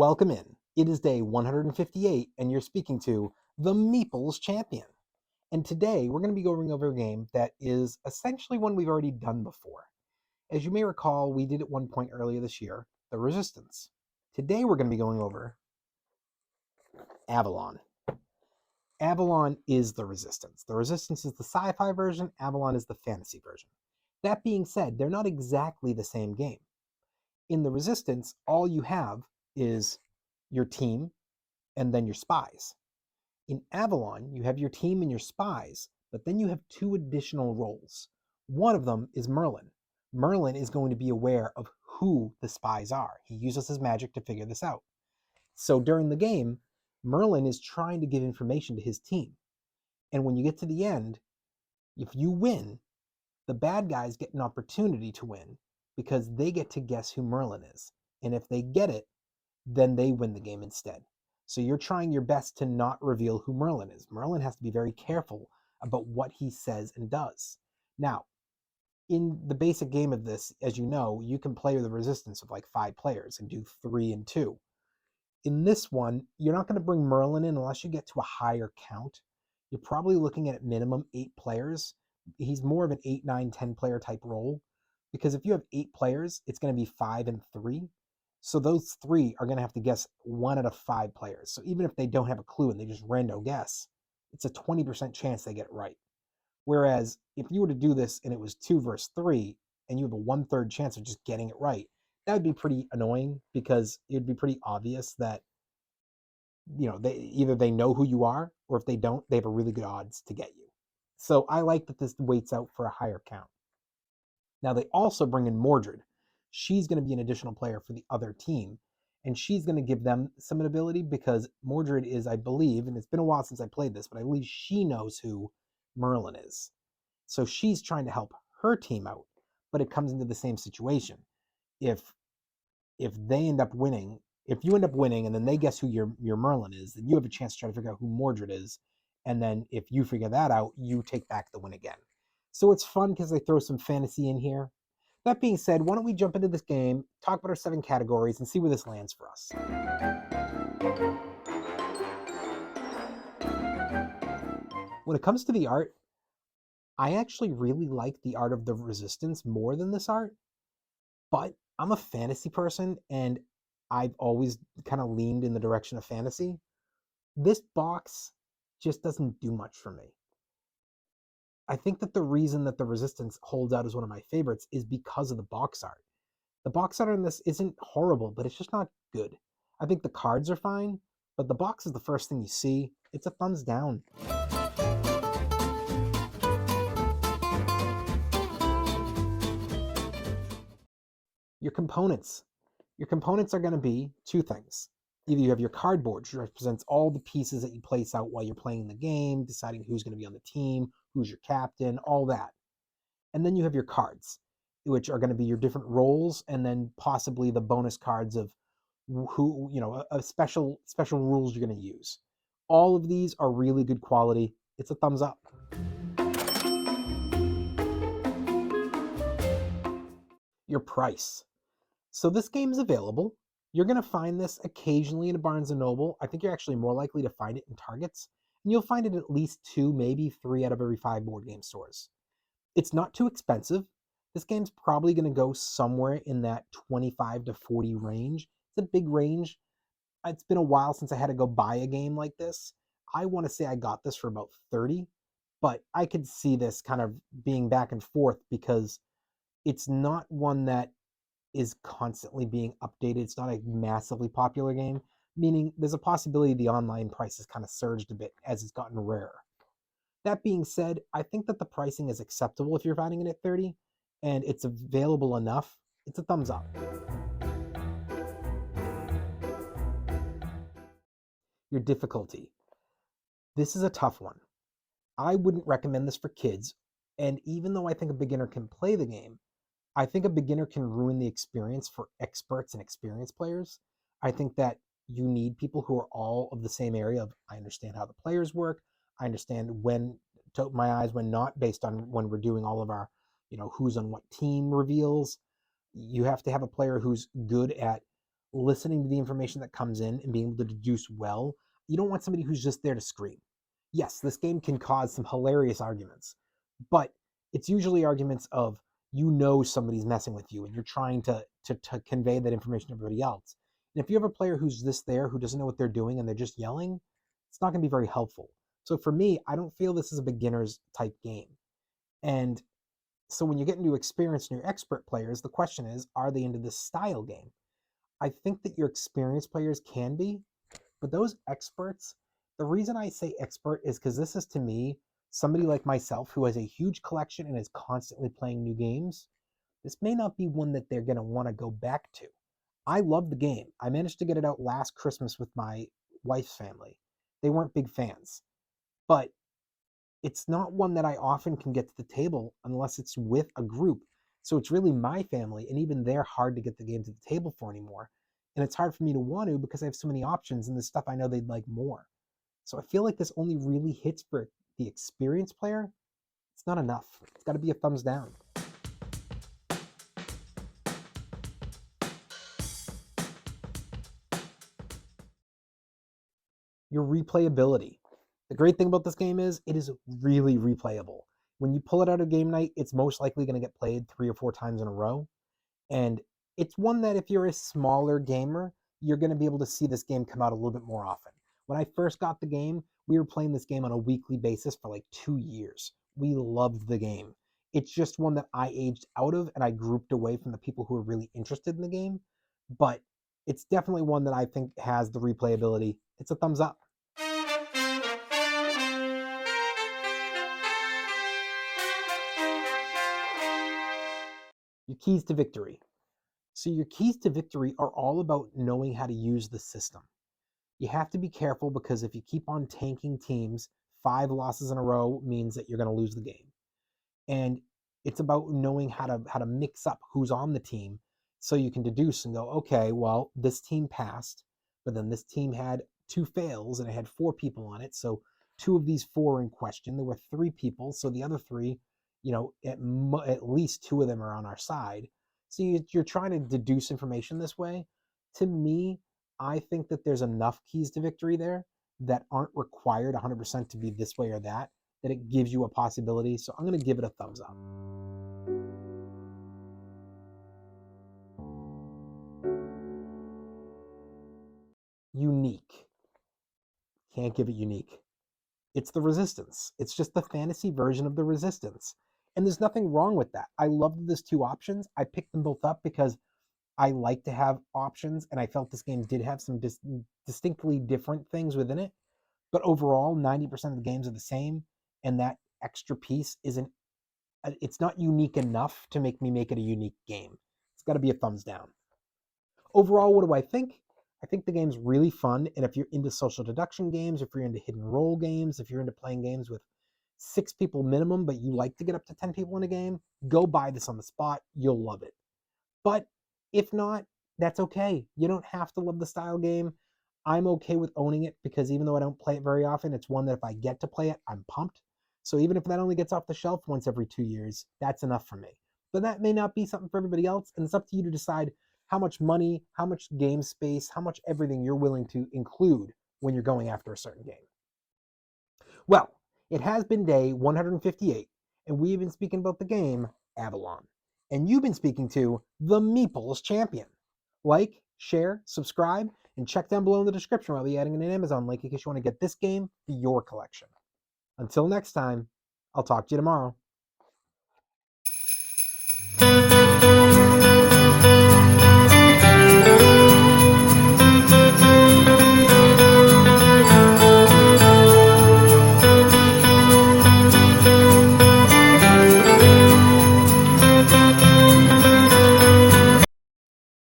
Welcome in. It is day 158, and you're speaking to the Meeples Champion. And today we're going to be going over a game that is essentially one we've already done before. As you may recall, we did at one point earlier this year, the Resistance. Today we're going to be going over Avalon. Avalon is the Resistance. The Resistance is the sci-fi version, Avalon is the fantasy version. That being said, they're not exactly the same game. In the Resistance, all you have is your team and then your spies. In Avalon, you have your team and your spies, but then you have two additional roles. One of them is Merlin. Merlin is going to be aware of who the spies are. He uses his magic to figure this out. So during the game, Merlin is trying to give information to his team. And when you get to the end, if you win, the bad guys get an opportunity to win because they get to guess who Merlin is. And if they get it, then they win the game instead. So you're trying your best to not reveal who Merlin is. Merlin has to be very careful about what he says and does. Now, in the basic game of this, as you know, you can play the Resistance of like 5 players and do 3 and 2. In this one, you're not going to bring Merlin in unless you get to a higher count. You're probably looking at minimum 8 players. He's more of an 8, 9, 10 player type role. Because if you have 8 players, it's going to be 5 and 3. So those 3 are going to have to guess 1 out of 5 players. So even if they don't have a clue and they just random guess, it's a 20% chance they get it right. Whereas if you were to do this and it was 2 versus 3 and you have a 1/3 chance of just getting it right, that would be pretty annoying because it would be pretty obvious that, you know, they know who you are, or if they don't, they have a really good odds to get you. So I like that this waits out for a higher count. Now they also bring in Mordred. She's going to be an additional player for the other team, and she's going to give them some ability because Mordred is, I believe, and it's been a while since I played this, but I believe she knows who Merlin is. So she's trying to help her team out, but it comes into the same situation. If they end up winning, if you end up winning and then they guess who your Merlin is, then you have a chance to try to figure out who Mordred is, and then if you figure that out, you take back the win again. So it's fun because they throw some fantasy in here. That being said, why don't we jump into this game, talk about our 7 categories, and see where this lands for us. When it comes to the art, I actually really like the art of the Resistance more than this art, but I'm a fantasy person, and I've always kind of leaned in the direction of fantasy. This box just doesn't do much for me. I think that the reason that the Resistance holds out as one of my favorites is because of the box art. The box art in this isn't horrible, but it's just not good. I think the cards are fine, but the box is the first thing you see. It's a thumbs down. Your components. Your components are going to be 2 things. Either you have your cardboard, which represents all the pieces that you place out while you're playing the game, deciding who's going to be on the team, who's your captain, all that. And then you have your cards, which are going to be your different roles, and then possibly the bonus cards of who, you know, a special rules you're going to use. All of these are really good quality. It's a thumbs up. Your price. So this game is available. You're going to find this occasionally in a Barnes & Noble. I think you're actually more likely to find it in Targets. And you'll find it at least 2, maybe 3 out of every 5 board game stores. It's not too expensive. This game's probably going to go somewhere in that 25 to 40 range. It's a big range. It's been a while since I had to go buy a game like this. I want to say I got this for about 30, but I could see this kind of being back and forth because it's not one that is constantly being updated. It's not a massively popular game, meaning there's a possibility the online price has kind of surged a bit as it's gotten rarer. That being said, I think that the pricing is acceptable if you're finding it at 30, and it's available enough. It's a thumbs up. Your difficulty. This is a tough one. I wouldn't recommend this for kids, and even though I think a beginner can play the game, I think a beginner can ruin the experience for experts and experienced players. I think that you need people who are all of the same area of, I understand how the players work, I understand when to open my eyes, when not, based on when we're doing all of our, you know, who's on what team reveals. You have to have a player who's good at listening to the information that comes in and being able to deduce well. You don't want somebody who's just there to scream. Yes, this game can cause some hilarious arguments, but it's usually arguments of somebody's messing with you and you're trying to convey that information to everybody else. And if you have a player who's just there who doesn't know what they're doing and they're just yelling, it's not going to be very helpful. So for me, I don't feel this is a beginner's type game. And so when you get into experienced and your expert players, the question is, are they into this style game? I think that your experienced players can be, but those experts, the reason I say expert is because this is to me somebody like myself who has a huge collection and is constantly playing new games. This may not be one that they're going to want to go back to. I love the game. I managed to get it out last Christmas with my wife's family. They weren't big fans, but it's not one that I often can get to the table unless it's with a group. So it's really my family, and even they're hard to get the game to the table for anymore. And it's hard for me to want to because I have so many options and the stuff I know they'd like more. So I feel like this only really hits for the experienced player. It's not enough. It's got to be a thumbs down. Your replayability. The great thing about this game is it is really replayable. When you pull it out of game night, it's most likely going to get played 3 or 4 times in a row. And it's one that if you're a smaller gamer, you're going to be able to see this game come out a little bit more often. When I first got the game, we were playing this game on a weekly basis for like 2 years. We loved the game. It's just one that I aged out of and I grouped away from the people who are really interested in the game. But it's definitely one that I think has the replayability. It's a thumbs up. Your keys to victory. So your keys to victory are all about knowing how to use the system. You have to be careful because if you keep on tanking teams, 5 losses in a row means that you're going to lose the game. And it's about knowing how to mix up who's on the team so you can deduce and go, okay, well, this team passed, but then this team had 2 fails and it had 4 people on it. So 2 of these 4 in question, there were 3 people. So the other 3, at least 2 of them are on our side. So you're trying to deduce information this way. To me, I think that there's enough keys to victory there that aren't required 100% to be this way or that it gives you a possibility. So I'm going to give it a thumbs up. Unique. Can't give it unique. It's the Resistance. It's just the fantasy version of the Resistance. And there's nothing wrong with that. I love that there's 2 options. I picked them both up because I like to have options, and I felt this game did have some distinctly different things within it. But overall, 90% of the games are the same, and that extra piece it's not unique enough to make me make it a unique game. It's got to be a thumbs down. Overall, what do I think? I think the game's really fun, and if you're into social deduction games, if you're into hidden role games, if you're into playing games with 6 people minimum, but you like to get up to 10 people in a game, go buy this on the spot. You'll love it. But if not, that's okay. You don't have to love the style game. I'm okay with owning it because even though I don't play it very often, it's one that if I get to play it, I'm pumped. So even if that only gets off the shelf once every 2 years, that's enough for me. But that may not be something for everybody else, and it's up to you to decide how much money, how much game space, how much everything you're willing to include when you're going after a certain game. Well, it has been day 158, and we've been speaking about the game Avalon. And you've been speaking to the Meeples Champion. Like, share, subscribe, and check down below in the description where I'll be adding an Amazon link in case you want to get this game for your collection. Until next time, I'll talk to you tomorrow.